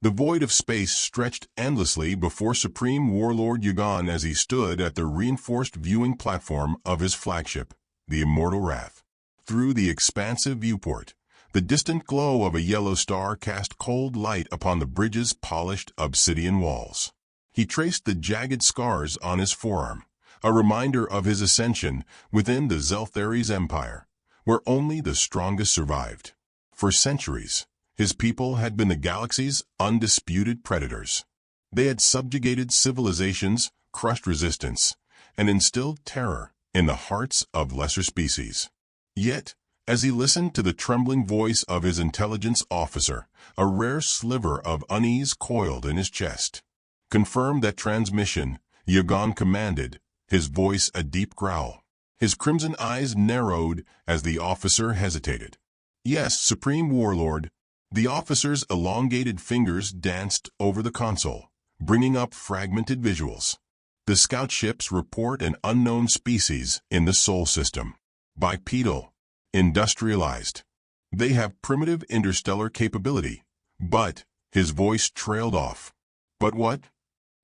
The void of space stretched endlessly before Supreme Warlord Yugon as he stood at the reinforced viewing platform of his flagship, the Immortal Wrath. Through the expansive viewport, the distant glow of a yellow star cast cold light upon the bridge's polished obsidian walls. He traced the jagged scars on his forearm, a reminder of his ascension within the Zeltharies Empire, where only the strongest survived. For centuries, his people had been the galaxy's undisputed predators. They had subjugated civilizations, crushed resistance, and instilled terror in the hearts of lesser species. Yet, as he listened to the trembling voice of his intelligence officer, a rare sliver of unease coiled in his chest. "Confirm that transmission," Yugon commanded, his voice a deep growl. His crimson eyes narrowed as the officer hesitated. "Yes, Supreme Warlord." The officer's elongated fingers danced over the console, bringing up fragmented visuals. The scout ships report an unknown species in the Sol system. Bipedal. Industrialized. They have primitive interstellar capability. But, his voice trailed off. "But what?"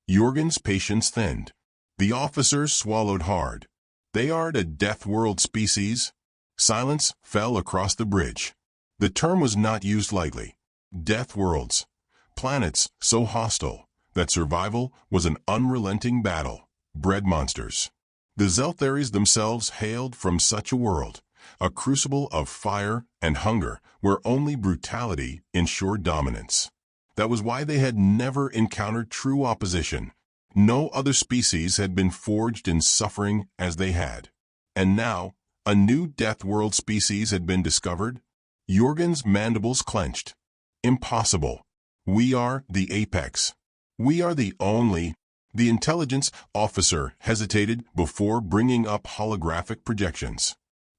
Jorgen's patience thinned. The officer swallowed hard. "They are a Deathworld species." Silence fell across the bridge. The term was not used lightly. Deathworlds. Planets so hostile that survival was an unrelenting battle. Bread monsters. The Zeltharies themselves hailed from such a world, a crucible of fire and hunger where only brutality ensured dominance. That was why they had never encountered true opposition. No other species had been forged in suffering as they had. And now, a new Deathworld species had been discovered. Jorgen's mandibles clenched. "Impossible. We are the apex. We are the only." The intelligence officer hesitated before bringing up holographic projections.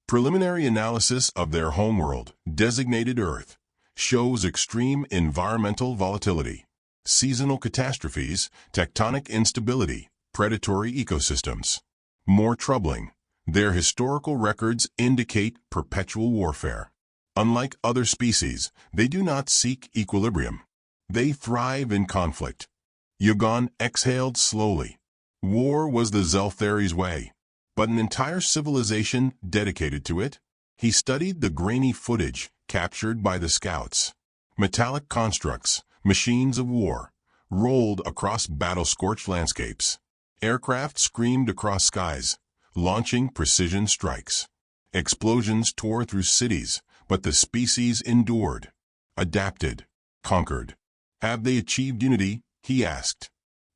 Preliminary analysis of their homeworld, designated Earth, shows extreme environmental volatility, seasonal catastrophes, tectonic instability, predatory ecosystems. More troubling, their historical records indicate perpetual warfare. Unlike other species, they do not seek equilibrium. They thrive in conflict. Yugon exhaled slowly. War was the Zeltharies' way, but an entire civilization dedicated to it. He studied the grainy footage captured by the scouts. Metallic constructs, machines of war, rolled across battle-scorched landscapes. Aircraft screamed across skies, launching precision strikes. Explosions tore through cities, but the species endured, adapted, conquered. "Have they achieved unity?" he asked.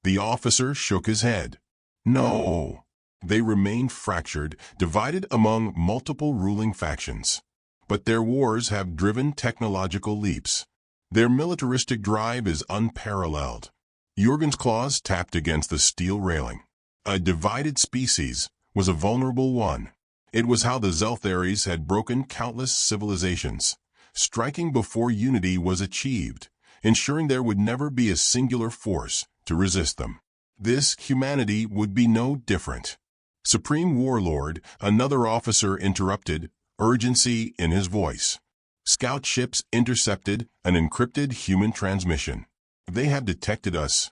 The officer shook his head. "No. They remain fractured, divided among multiple ruling factions. But their wars have driven technological leaps. Their militaristic drive is unparalleled." Jorgen's claws tapped against the steel railing. A divided species was a vulnerable one. It was how the Zeltharies had broken countless civilizations, striking before unity was achieved, ensuring there would never be a singular force to resist them. This humanity would be no different. "Supreme Warlord," another officer interrupted, urgency in his voice. "Scout ships intercepted an encrypted human transmission. They have detected us."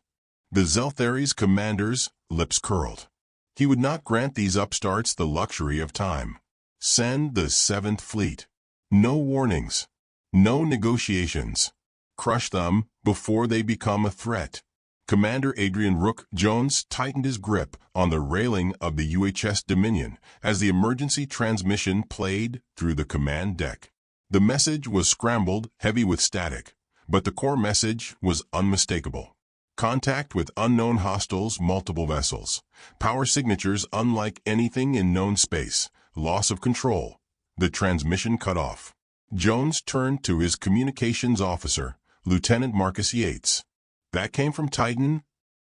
The Zeltharies commander's lips curled. He would not grant these upstarts the luxury of time. Send the 7th Fleet. No warnings. No negotiations. Crush them before they become a threat. Commander Adrian Rook Jones tightened his grip on the railing of the UHS Dominion as the emergency transmission played through the command deck. The message was scrambled, heavy with static, but the core message was unmistakable. Contact with unknown hostiles, multiple vessels. Power signatures unlike anything in known space. Loss of control. The transmission cut off. Jones turned to his communications officer, Lieutenant Marcus Yates. "That came from Titan?"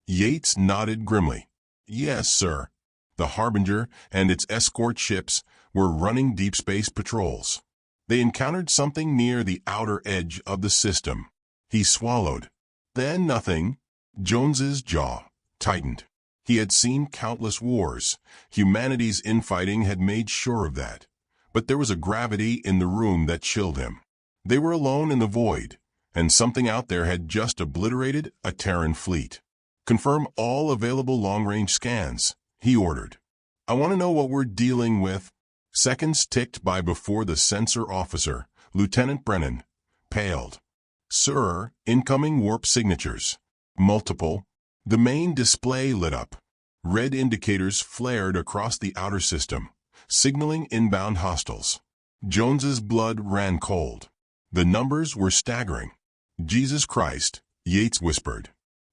Yates nodded grimly. "Yes, sir." The Harbinger and its escort ships were running deep space patrols. They encountered something near the outer edge of the system. He swallowed. "Then nothing." Jones's jaw tightened. He had seen countless wars. Humanity's infighting had made sure of that. But there was a gravity in the room that chilled him. They were alone in the void, and something out there had just obliterated a Terran fleet. "Confirm all available long-range scans," he ordered. "I want to know what we're dealing with." Seconds ticked by before the sensor officer, Lieutenant Brennan, paled. "Sir, incoming warp signatures. Multiple." The main display lit up. Red indicators flared across the outer system, signaling inbound hostiles. Jones's blood ran cold. The numbers were staggering. "Jesus Christ," Yates whispered.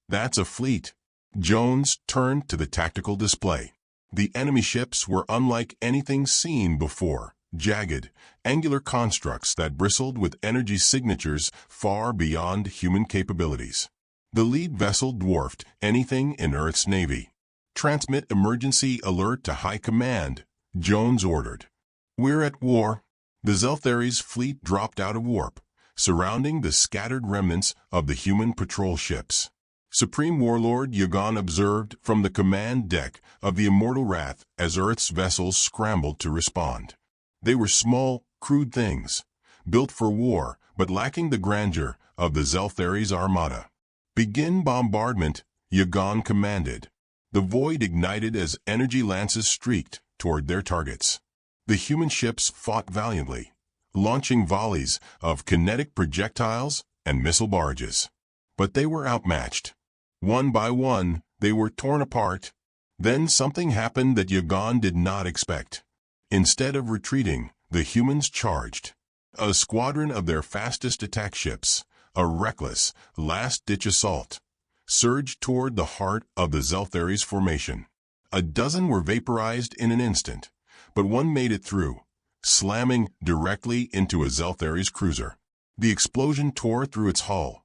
"That's a fleet." Jones turned to the tactical display. The enemy ships were unlike anything seen before, jagged, angular constructs that bristled with energy signatures far beyond human capabilities. The lead vessel dwarfed anything in Earth's Navy. "Transmit emergency alert to High Command," Jones ordered. "We're at war." The Zeltharies fleet dropped out of warp, surrounding the scattered remnants of the human patrol ships. Supreme Warlord Yugon observed from the command deck of the Immortal Wrath as Earth's vessels scrambled to respond. They were small, crude things, built for war but lacking the grandeur of the Zeltharies' armada. "Begin bombardment," Yugon commanded. The void ignited as energy lances streaked toward their targets. The human ships fought valiantly, launching volleys of kinetic projectiles and missile barrages. But they were outmatched. One by one, they were torn apart. Then something happened that Yugon did not expect. Instead of retreating, the humans charged. A squadron of their fastest attack ships, a reckless, last-ditch assault, surged toward the heart of the Zeltharies formation. A dozen were vaporized in an instant, but one made it through, slamming directly into a Zeltharies cruiser. The explosion tore through its hull,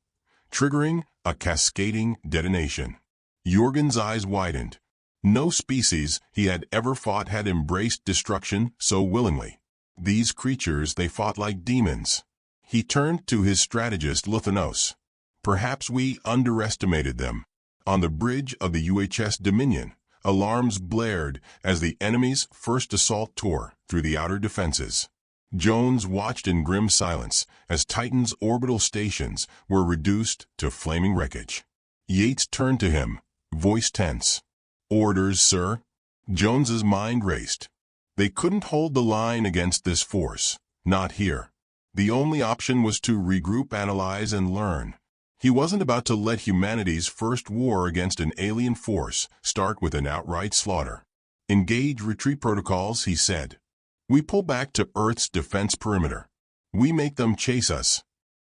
triggering a cascading detonation. Jorgen's eyes widened. No species he had ever fought had embraced destruction so willingly. These creatures, they fought like demons. He turned to his strategist Luthanos. "Perhaps we underestimated them." On the bridge of the UHS Dominion, alarms blared as the enemy's first assault tore through the outer defenses. Jones watched in grim silence as Titan's orbital stations were reduced to flaming wreckage. Yates turned to him, voice tense. "Orders, sir." Jones's mind raced. They couldn't hold the line against this force, not here. The only option was to regroup, analyze, and learn. He wasn't about to let humanity's first war against an alien force start with an outright slaughter. "Engage retreat protocols," he said. "We pull back to Earth's defense perimeter. We make them chase us."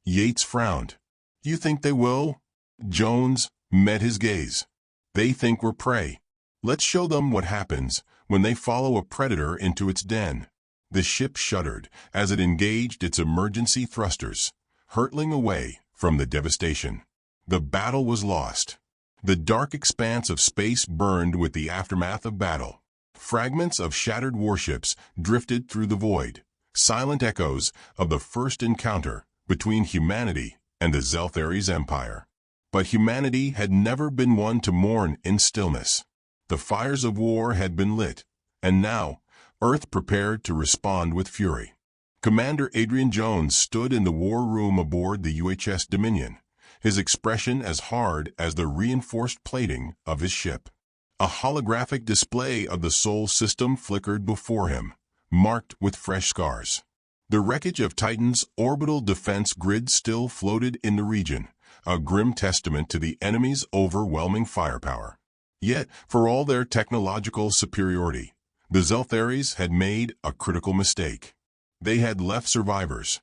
Yates frowned. "You think they will?" Jones met his gaze. "They think we're prey. Let's show them what happens when they follow a predator into its den." The ship shuddered as it engaged its emergency thrusters, hurtling away from the devastation. The battle was lost. The dark expanse of space burned with the aftermath of battle. Fragments of shattered warships drifted through the void, silent echoes of the first encounter between humanity and the Zeltharies Empire. But humanity had never been one to mourn in stillness. The fires of war had been lit, and now Earth prepared to respond with fury. Commander Adrian Jones stood in the war room aboard the UHS Dominion, his expression as hard as the reinforced plating of his ship. A holographic display of the Sol system flickered before him, marked with fresh scars. The wreckage of Titan's orbital defense grid still floated in the region, a grim testament to the enemy's overwhelming firepower. Yet, for all their technological superiority, the Zeltharies had made a critical mistake. They had left survivors.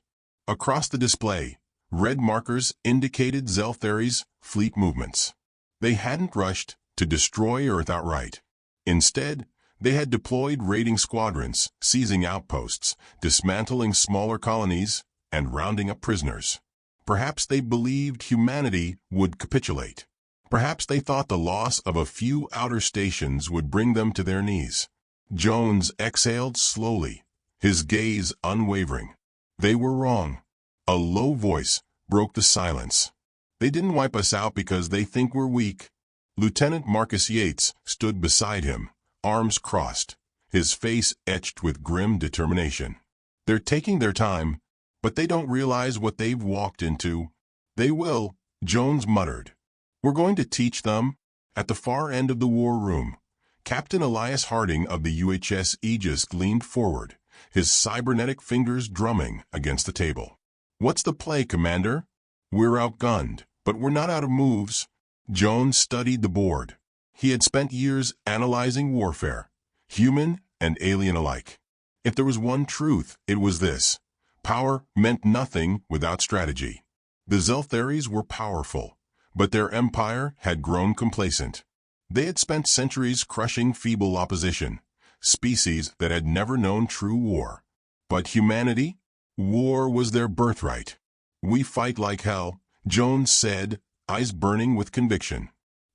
Across the display, red markers indicated Zeltharies' fleet movements. They hadn't rushed to destroy Earth outright. Instead, they had deployed raiding squadrons, seizing outposts, dismantling smaller colonies, and rounding up prisoners. Perhaps they believed humanity would capitulate. Perhaps they thought the loss of a few outer stations would bring them to their knees. Jones exhaled slowly, his gaze unwavering. They were wrong. A low voice broke the silence. "They didn't wipe us out because they think we're weak." Lieutenant Marcus Yates stood beside him, arms crossed, his face etched with grim determination. "They're taking their time, but they don't realize what they've walked into." They will, Jones muttered. We're going to teach them. At the far end of the war room, Captain Elias Harding of the UHS Aegis leaned forward, his cybernetic fingers drumming against the table. What's the play, Commander? We're outgunned, but we're not out of moves. Jones studied the board. He had spent years analyzing warfare, human and alien alike. If there was one truth, it was this: power meant nothing without strategy. The Zeltharies were powerful, but their empire had grown complacent. They had spent centuries crushing feeble opposition, species that had never known true war. But humanity? War was their birthright. We fight like hell, Jones said, eyes burning with conviction.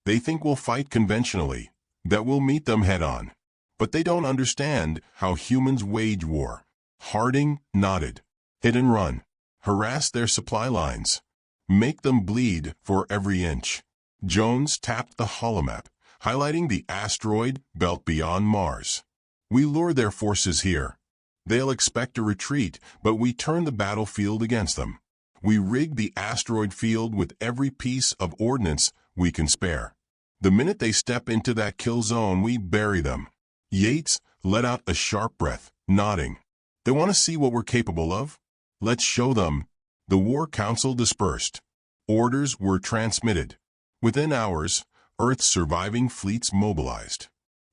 They think we'll fight conventionally, that we'll meet them head-on. But they don't understand how humans wage war. Harding nodded. Hit and run. Harass their supply lines. Make them bleed for every inch. Jones tapped the holomap, highlighting the asteroid belt beyond Mars. We lure their forces here. They'll expect a retreat, but we turn the battlefield against them. We rig the asteroid field with every piece of ordnance we can spare. The minute they step into that kill zone, we bury them. Yates let out a sharp breath, nodding. They want to see what we're capable of? Let's show them. The War Council dispersed. Orders were transmitted. Within hours, Earth's surviving fleets mobilized.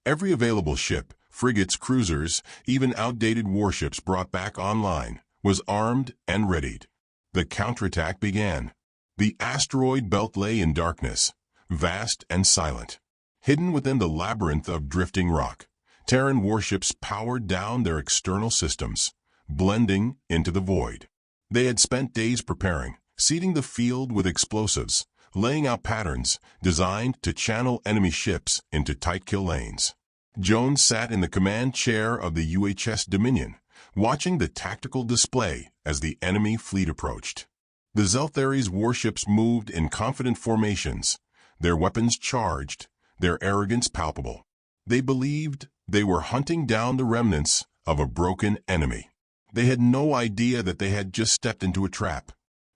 Every available ship, frigates, cruisers, even outdated warships brought back online, was armed and readied. The counterattack began. The asteroid belt lay in darkness, vast and silent. Hidden within the labyrinth of drifting rock, Terran warships powered down their external systems, blending into the void. They had spent days preparing, seeding the field with explosives, laying out patterns designed to channel enemy ships into tight kill lanes. Jones sat in the command chair of the UHS Dominion, watching the tactical display as the enemy fleet approached. The Zeltharies' warships moved in confident formations, their weapons charged, their arrogance palpable. They believed they were hunting down the remnants of a broken enemy. They had no idea that they had just stepped into a trap.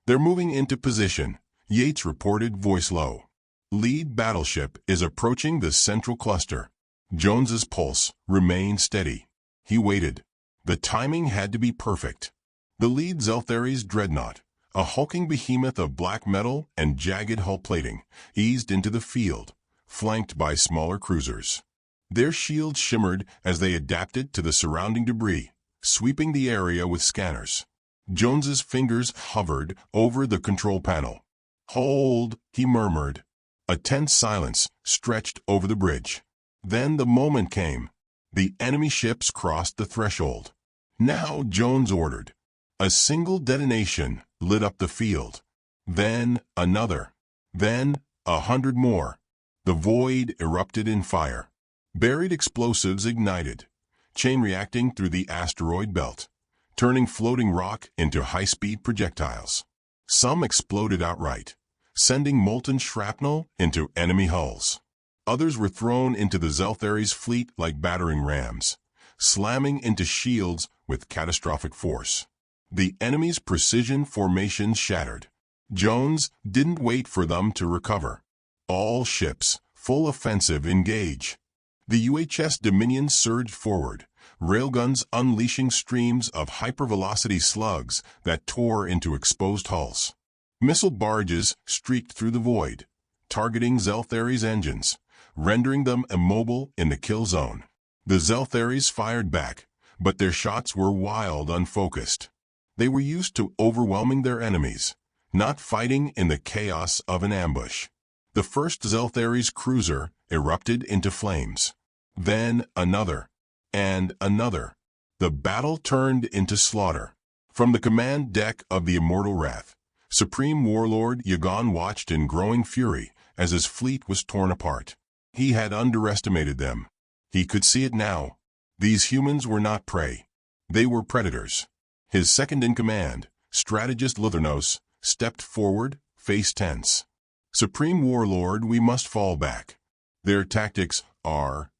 They're moving into position, Yates reported, voice low. Lead battleship is approaching the central cluster. Jones's pulse remained steady. He waited. The timing had to be perfect. The lead Zeltharies dreadnought, a hulking behemoth of black metal and jagged hull plating, eased into the field, flanked by smaller cruisers. Their shields shimmered as they adapted to the surrounding debris, sweeping the area with scanners. Jones's fingers hovered over the control panel. "Hold," he murmured. A tense silence stretched over the bridge. Then the moment came. The enemy ships crossed the threshold. "Now," Jones ordered. A single detonation lit up the field. Then another. Then 100 more. The void erupted in fire. Buried explosives ignited, chain reacting through the asteroid belt, turning floating rock into high-speed projectiles. Some exploded outright, sending molten shrapnel into enemy hulls. Others were thrown into the Zeltharies' fleet like battering rams, slamming into shields with catastrophic force. The enemy's precision formations shattered. Jones didn't wait for them to recover. All ships, full offensive, engage. The UHS Dominion surged forward, railguns unleashing streams of hypervelocity slugs that tore into exposed hulls. Missile barges streaked through the void, targeting Zeltharies' engines, rendering them immobile in the kill zone. The Zeltharies fired back, but their shots were wild, unfocused. They were used to overwhelming their enemies, not fighting in the chaos of an ambush. The first Zeltharies cruiser erupted into flames. Then another, and another. The battle turned into slaughter. From the command deck of the Immortal Wrath, Supreme Warlord Yagan watched in growing fury as his fleet was torn apart. He had underestimated them. He could see it now. These humans were not prey. They were predators. His second-in-command, Strategist Luthernos, stepped forward, face tense. "Supreme Warlord, we must fall back. Their tactics are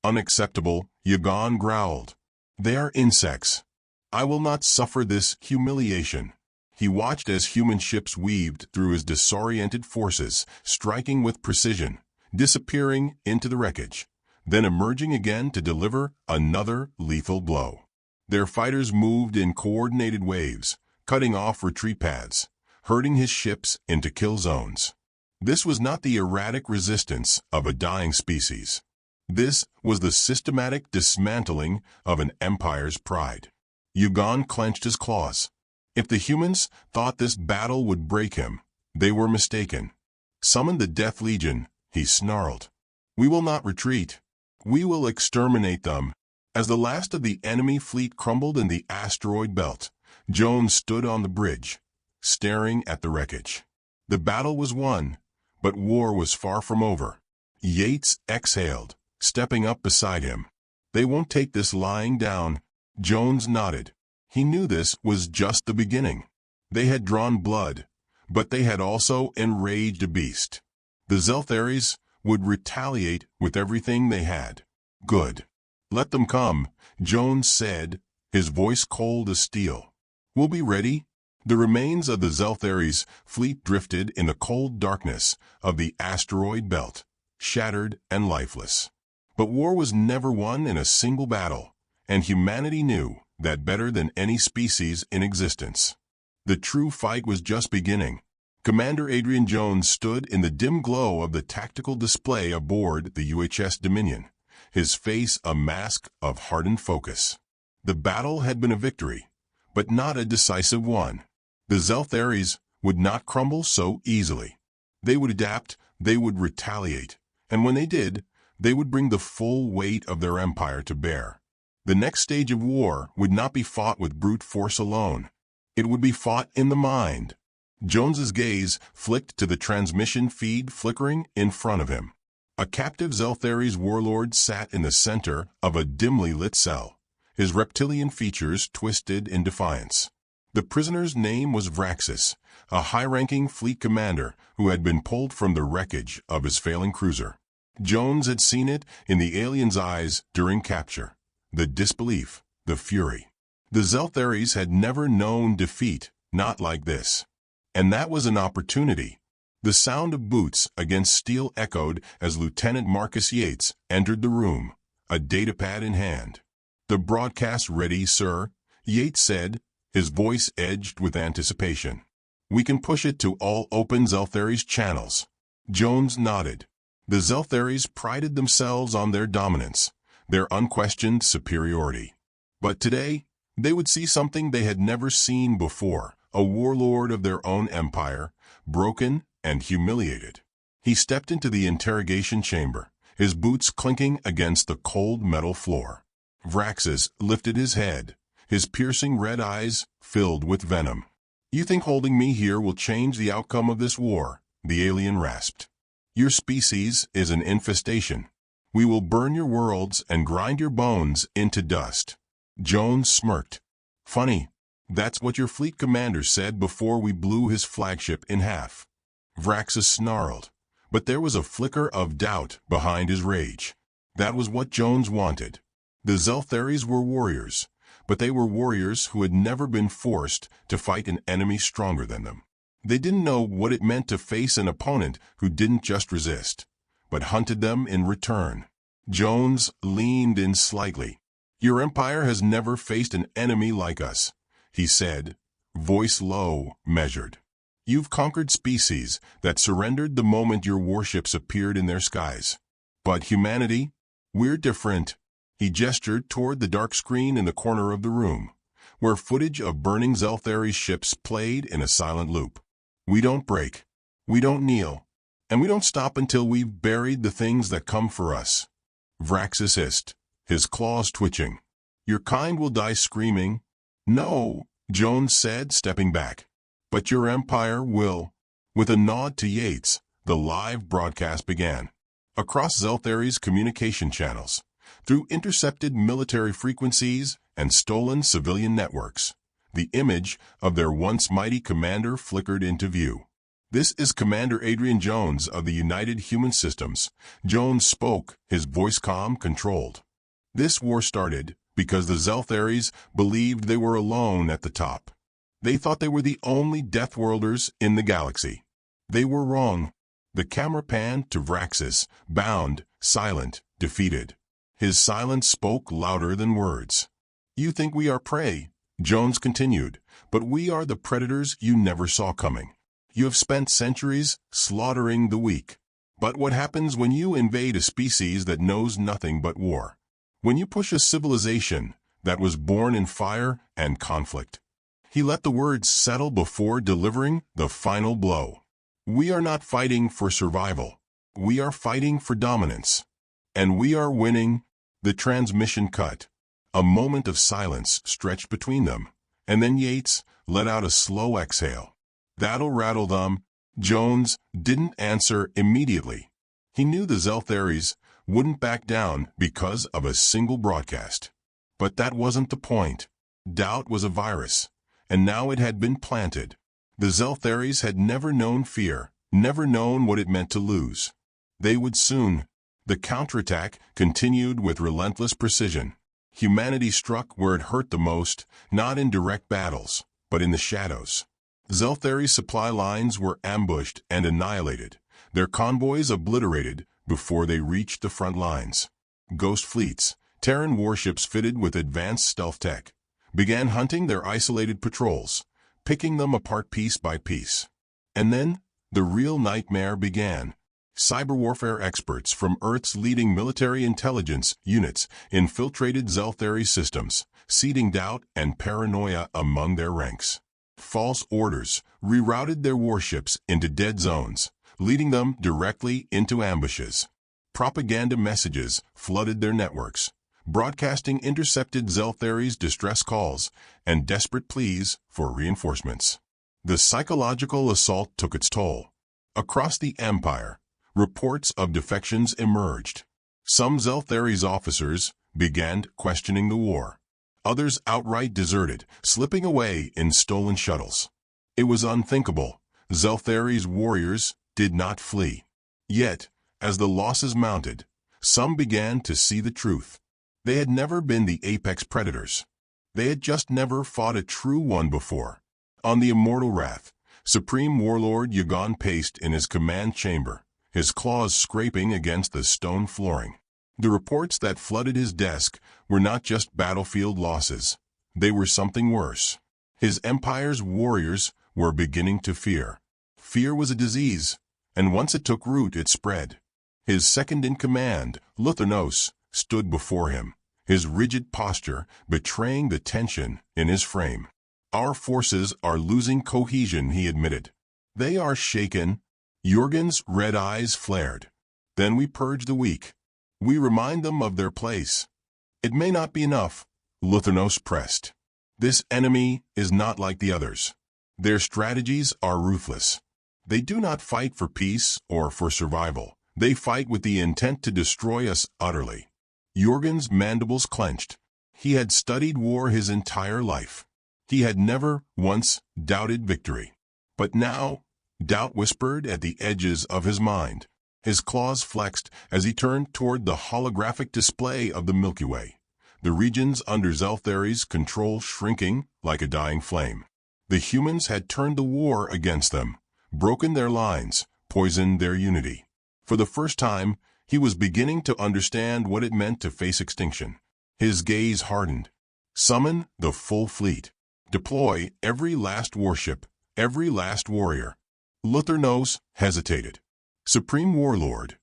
unacceptable," Yagan growled. "They are insects. I will not suffer this humiliation." He watched as human ships weaved through his disoriented forces, striking with precision, disappearing into the wreckage, then emerging again to deliver another lethal blow. Their fighters moved in coordinated waves, cutting off retreat paths, herding his ships into kill zones. This was not the erratic resistance of a dying species. This was the systematic dismantling of an empire's pride. Yugon clenched his claws. If the humans thought this battle would break him, they were mistaken. "Summon the Death Legion," he snarled. "We will not retreat. We will exterminate them." As the last of the enemy fleet crumbled in the asteroid belt, Jones stood on the bridge, staring at the wreckage. The battle was won, but war was far from over. Yates exhaled, stepping up beside him. "They won't take this lying down." Jones nodded. He knew this was just the beginning. They had drawn blood, but they had also enraged a beast. The Zeltharies would retaliate with everything they had. "Good. Let them come," Jones said, his voice cold as steel. "We'll be ready." The remains of the Zeltharies fleet drifted in the cold darkness of the asteroid belt, shattered and lifeless. But war was never won in a single battle, and humanity knew that better than any species in existence. The true fight was just beginning. Commander Adrian Jones stood in the dim glow of the tactical display aboard the UHS Dominion, his face a mask of hardened focus. The battle had been a victory, but not a decisive one. The Zeltharies would not crumble so easily. They would adapt, they would retaliate, and when they did, they would bring the full weight of their empire to bear. The next stage of war would not be fought with brute force alone. It would be fought in the mind. Jones's gaze flicked to the transmission feed flickering in front of him. A captive Zeltharies warlord sat in the center of a dimly lit cell, his reptilian features twisted in defiance. The prisoner's name was Vraxis, a high-ranking fleet commander who had been pulled from the wreckage of his failing cruiser. Jones had seen it in the alien's eyes during capture. The disbelief, the fury. The Zeltharies had never known defeat, not like this. And that was an opportunity. The sound of boots against steel echoed as Lieutenant Marcus Yates entered the room, a datapad in hand. "The broadcast ready, sir," Yates said, his voice edged with anticipation. "We can push it to all open Zeltharies channels." Jones nodded. The Zeltharies prided themselves on their dominance, their unquestioned superiority. But today, they would see something they had never seen before, a warlord of their own empire, broken and humiliated. He stepped into the interrogation chamber, his boots clinking against the cold metal floor. Vraxis lifted his head, his piercing red eyes filled with venom. "You think holding me here will change the outcome of this war?" the alien rasped. "Your species is an infestation. We will burn your worlds and grind your bones into dust." Jones smirked. "Funny. That's what your fleet commander said before we blew his flagship in half." Vraxis snarled, but there was a flicker of doubt behind his rage. That was what Jones wanted. The Zeltharies were warriors, but they were warriors who had never been forced to fight an enemy stronger than them. They didn't know what it meant to face an opponent who didn't just resist, but hunted them in return. Jones leaned in slightly. "Your empire has never faced an enemy like us," he said, voice low, measured. "You've conquered species that surrendered the moment your warships appeared in their skies. But humanity, we're different." He gestured toward the dark screen in the corner of the room, where footage of burning Zeltharies ships played in a silent loop. "We don't break, we don't kneel, and we don't stop until we've buried the things that come for us." Vraxis hissed, his claws twitching. "Your kind will die screaming." "No," Jones said, stepping back. "But your empire will." With a nod to Yates, the live broadcast began. Across Zeltharies' communication channels, through intercepted military frequencies and stolen civilian networks, the image of their once mighty commander flickered into view. "This is Commander Adrian Jones of the United Human Systems." Jones spoke, his voice calm, controlled. "This war started because the Zeltharies believed they were alone at the top. They thought they were the only Deathworlders in the galaxy. They were wrong. The camera panned to Vraxis, bound, silent, defeated. His silence spoke louder than words. "You think we are prey," Jones continued, "but we are the predators you never saw coming. You have spent centuries slaughtering the weak. But what happens when you invade a species that knows nothing but war? When you push a civilization that was born in fire and conflict?" He let the words settle before delivering the final blow. "We are not fighting for survival. We are fighting for dominance. And we are winning." The transmission cut. A moment of silence stretched between them, and then Yates let out a slow exhale. "That'll rattle them." Jones didn't answer immediately. He knew the Zeltharies wouldn't back down because of a single broadcast. But that wasn't the point. Doubt was a virus, and now it had been planted. The Zeltharies had never known fear, never known what it meant to lose. They would soon. The counterattack continued with relentless precision. Humanity struck where it hurt the most, not in direct battles, but in the shadows. Zelthari supply lines were ambushed and annihilated, their convoys obliterated before they reached the front lines. Ghost fleets, Terran warships fitted with advanced stealth tech, began hunting their isolated patrols, picking them apart piece by piece. And then, the real nightmare began. Cyber warfare experts from Earth's leading military intelligence units infiltrated Zelthari systems, seeding doubt and paranoia among their ranks. False orders rerouted their warships into dead zones, leading them directly into ambushes. Propaganda messages flooded their networks, broadcasting intercepted Zelthari's distress calls and desperate pleas for reinforcements. The psychological assault took its toll. Across the Empire, reports of defections emerged. Some Zelthari's officers began questioning the war. Others outright deserted, slipping away in stolen shuttles. It was unthinkable. Zelthari's warriors did not flee. Yet, as the losses mounted, some began to see the truth. They had never been the apex predators. They had just never fought a true one before. On the immortal wrath, Supreme Warlord Yugon paced in his command chamber, his claws scraping against the stone flooring. The reports that flooded his desk were not just battlefield losses. They were something worse. His empire's warriors were beginning to fear. Fear was a disease, and once it took root, it spread. His second-in-command, Luthernos, stood before him, his rigid posture betraying the tension in his frame. "Our forces are losing cohesion," he admitted. "They are shaken." Jurgen's red eyes flared. "Then we purge the weak. We remind them of their place." "It may not be enough," Luthernos pressed. "This enemy is not like the others. Their strategies are ruthless. They do not fight for peace or for survival. They fight with the intent to destroy us utterly." Jurgen's mandibles clenched. He had studied war his entire life. He had never once doubted victory. But now, doubt whispered at the edges of his mind. His claws flexed as he turned toward the holographic display of the Milky Way, the regions under Zelthari's control shrinking like a dying flame. The humans had turned the war against them, broken their lines, poisoned their unity. For the first time, he was beginning to understand what it meant to face extinction. His gaze hardened. Summon the full fleet. Deploy every last warship, every last warrior. Luthernos hesitated. "Supreme Warlord."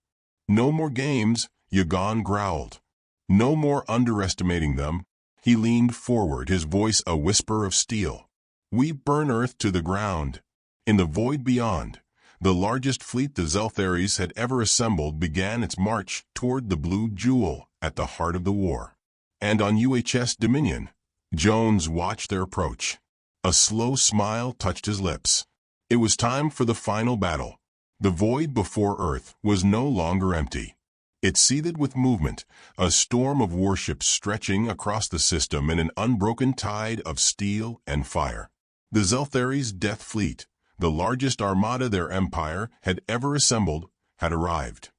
"No more games," Yugon growled. "No more underestimating them." He leaned forward, his voice a whisper of steel. "We burn Earth to the ground." In the void beyond, the largest fleet the Zeltharies had ever assembled began its march toward the blue jewel at the heart of the war. And on UHS Dominion, Jones watched their approach. A slow smile touched his lips. It was time for the final battle. The void before Earth was no longer empty. It seethed with movement, a storm of warships stretching across the system in an unbroken tide of steel and fire. The Zeltharies' Death Fleet, the largest armada their empire had ever assembled, had arrived.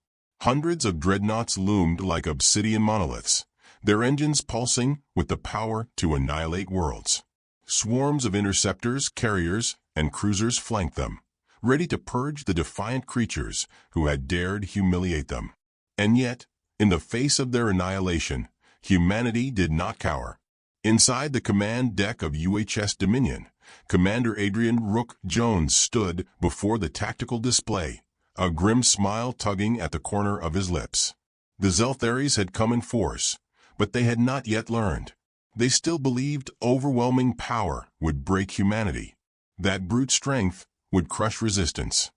Hundreds of dreadnoughts loomed like obsidian monoliths, their engines pulsing with the power to annihilate worlds. Swarms of interceptors, carriers, and cruisers flanked them, ready to purge the defiant creatures who had dared humiliate them. And yet, in the face of their annihilation, humanity did not cower. Inside the command deck of UHS Dominion, Commander Adrian "Rook" Jones stood before the tactical display, a grim smile tugging at the corner of his lips. The Zeltharies had come in force, but they had not yet learned. They still believed overwhelming power would break humanity, that brute strength would crush resistance.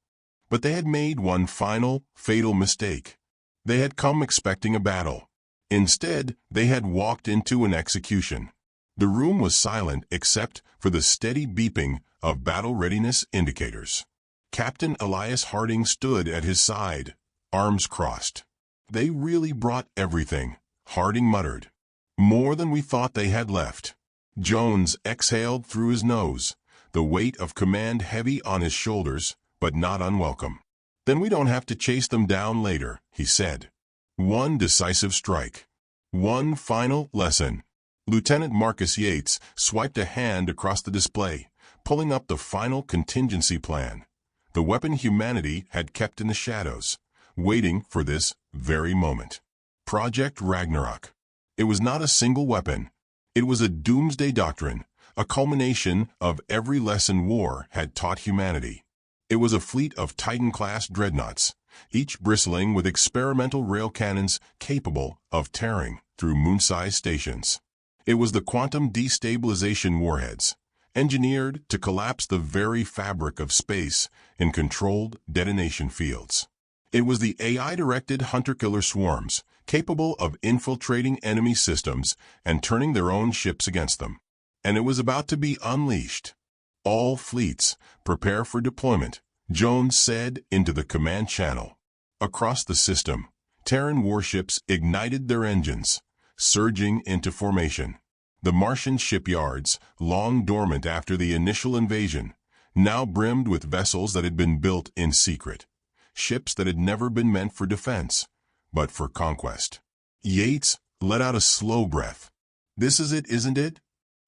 But they had made one final, fatal mistake. They had come expecting a battle. Instead, they had walked into an execution. The room was silent except for the steady beeping of battle readiness indicators. Captain Elias Harding stood at his side, arms crossed. "They really brought everything," Harding muttered. "More than we thought they had left." Jones exhaled through his nose, the weight of command heavy on his shoulders, but not unwelcome. "Then we don't have to chase them down later," he said. "One decisive strike. One final lesson." Lieutenant Marcus Yates swiped a hand across the display, pulling up the final contingency plan. The weapon humanity had kept in the shadows, waiting for this very moment. Project Ragnarok. It was not a single weapon. It was a doomsday doctrine, a culmination of every lesson war had taught humanity. It was a fleet of Titan-class dreadnoughts, each bristling with experimental rail cannons capable of tearing through moon-sized stations. It was the quantum destabilization warheads, engineered to collapse the very fabric of space in controlled detonation fields. It was the AI-directed hunter-killer swarms, capable of infiltrating enemy systems and turning their own ships against them. And it was about to be unleashed. "All fleets, prepare for deployment," Jones said into the command channel. Across the system, Terran warships ignited their engines, surging into formation. The Martian shipyards, long dormant after the initial invasion, now brimmed with vessels that had been built in secret. Ships that had never been meant for defense, but for conquest. Yates let out a slow breath. "This is it, isn't it?"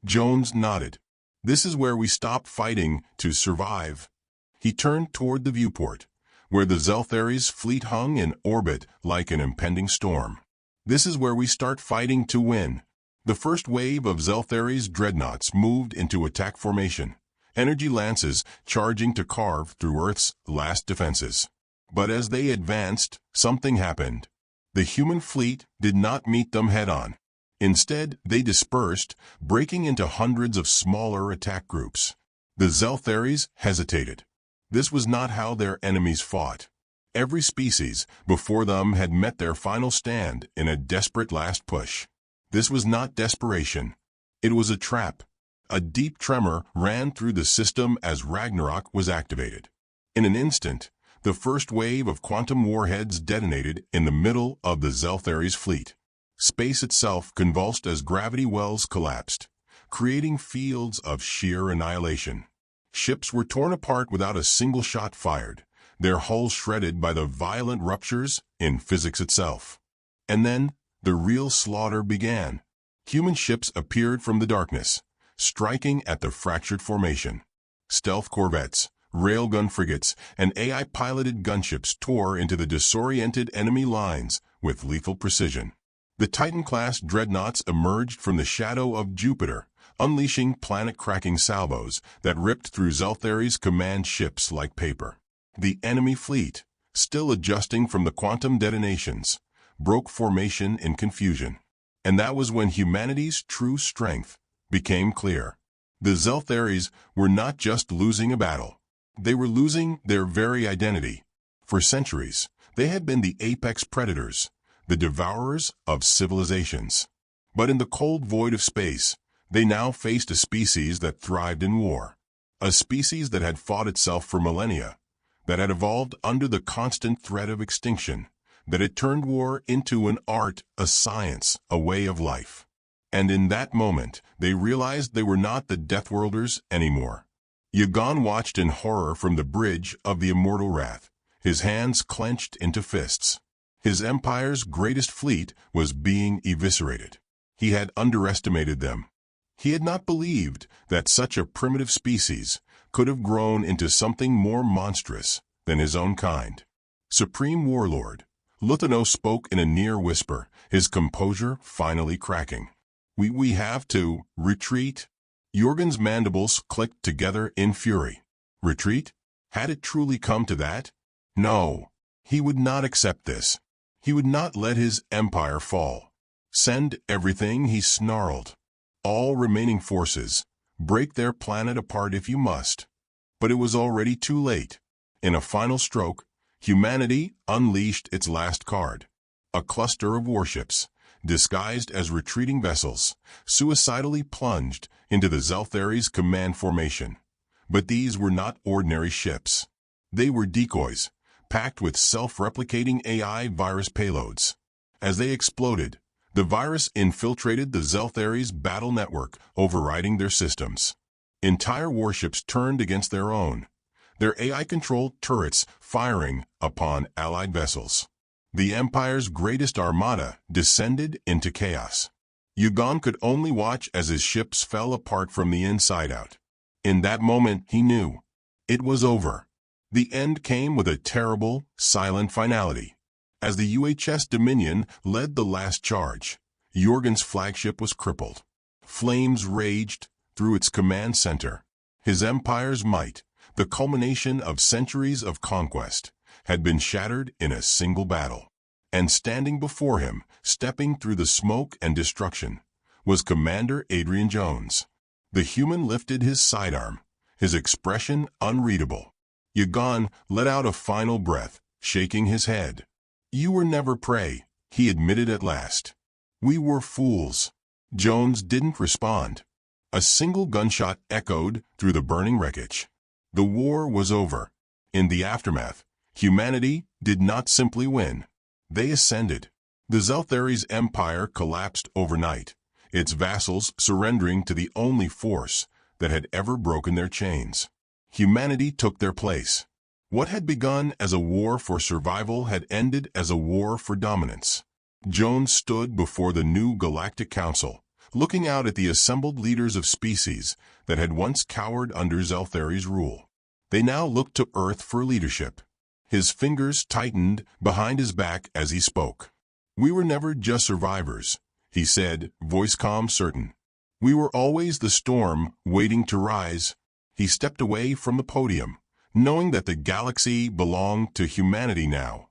Jones nodded. "This is where we stop fighting to survive." He turned toward the viewport, where the Zeltharies' fleet hung in orbit like an impending storm. "This is where we start fighting to win." The first wave of Zeltharies' dreadnoughts moved into attack formation, energy lances charging to carve through Earth's last defenses. But as they advanced, something happened. The human fleet did not meet them head-on. Instead, they dispersed, breaking into hundreds of smaller attack groups. The Zeltharies hesitated. This was not how their enemies fought. Every species before them had met their final stand in a desperate last push. This was not desperation. It was a trap. A deep tremor ran through the system as Ragnarok was activated. In an instant, the first wave of quantum warheads detonated in the middle of the Zeltharies' fleet. Space itself convulsed as gravity wells collapsed, creating fields of sheer annihilation. Ships were torn apart without a single shot fired, their hulls shredded by the violent ruptures in physics itself. And then, the real slaughter began. Human ships appeared from the darkness, striking at the fractured formation. Stealth corvettes, railgun frigates, and AI-piloted gunships tore into the disoriented enemy lines with lethal precision. The Titan-class dreadnoughts emerged from the shadow of Jupiter, unleashing planet-cracking salvos that ripped through Zeltharies' command ships like paper. The enemy fleet, still adjusting from the quantum detonations, broke formation in confusion. And that was when humanity's true strength became clear. The Zeltharies were not just losing a battle. They were losing their very identity. For centuries, they had been the apex predators, the devourers of civilizations. But in the cold void of space, they now faced a species that thrived in war. A species that had fought itself for millennia, that had evolved under the constant threat of extinction, that had turned war into an art, a science, a way of life. And in that moment, they realized they were not the Deathworlders anymore. Yugon watched in horror from the bridge of the immortal wrath, his hands clenched into fists. His empire's greatest fleet was being eviscerated. He had underestimated them. He had not believed that such a primitive species could have grown into something more monstrous than his own kind. Supreme Warlord, Luthano spoke in a near whisper, his composure finally cracking. We have to retreat." Jorgen's mandibles clicked together in fury. Retreat? Had it truly come to that? No. He would not accept this. He would not let his empire fall. "Send everything," he snarled. "All remaining forces. Break their planet apart if you must." But it was already too late. In a final stroke, humanity unleashed its last card. A cluster of warships, disguised as retreating vessels, suicidally plunged into the Zeltharies' command formation. But these were not ordinary ships. They were decoys, packed with self-replicating AI virus payloads. As they exploded, the virus infiltrated the Zeltharies' battle network, overriding their systems. Entire warships turned against their own, their AI-controlled turrets firing upon allied vessels. The Empire's greatest armada descended into chaos. Yugon could only watch as his ships fell apart from the inside out. In that moment, he knew. It was over. The end came with a terrible, silent finality. As the UHS Dominion led the last charge, Jorgen's flagship was crippled. Flames raged through its command center. His empire's might, the culmination of centuries of conquest, had been shattered in a single battle. And standing before him, stepping through the smoke and destruction, was Commander Adrian Jones. The human lifted his sidearm, his expression unreadable. Yugon let out a final breath, shaking his head. "You were never prey," he admitted at last. "We were fools." Jones didn't respond. A single gunshot echoed through the burning wreckage. The war was over. In the aftermath, humanity did not simply win. They ascended. The Zeltharies' empire collapsed overnight, its vassals surrendering to the only force that had ever broken their chains. Humanity took their place. What had begun as a war for survival had ended as a war for dominance. Jones stood before the new Galactic Council, looking out at the assembled leaders of species that had once cowered under Zeltharies' rule. They now looked to Earth for leadership. His fingers tightened behind his back as he spoke. "We were never just survivors," he said, voice calm, certain. "We were always the storm waiting to rise." He stepped away from the podium, knowing that the galaxy belonged to humanity now,